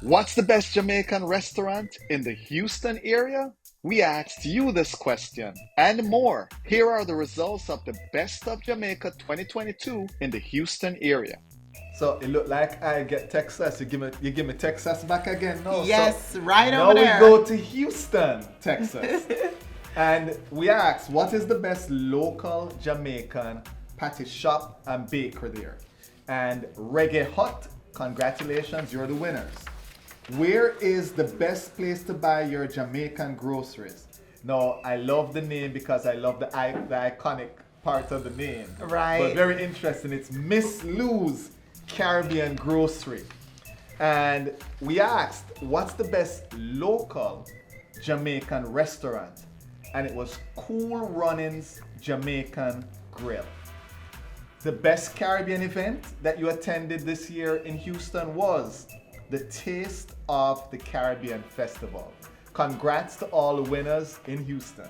What's the best Jamaican restaurant in the Houston area? We asked you this question and more. Here are the results of the Best of Jamaica 2022 in the Houston area. So it looked like I get Texas. You give me Texas back again. No, so Yes, right now over we there. go to Houston, Texas, and we asked what is the best local Jamaican patty shop and bakery there. And Reggae Hut, congratulations, you're the winners. Where is the best place to buy your Jamaican groceries? Now, I love the name because I love the iconic part of the name. Right. But very interesting. It's Miss Lou's Caribbean Grocery. And we asked, what's the best local Jamaican restaurant? And it was Cool Runnings Jamaican Grill. The best Caribbean event that you attended this year in Houston was the Taste of the Caribbean Festival. Congrats to all the winners in Houston.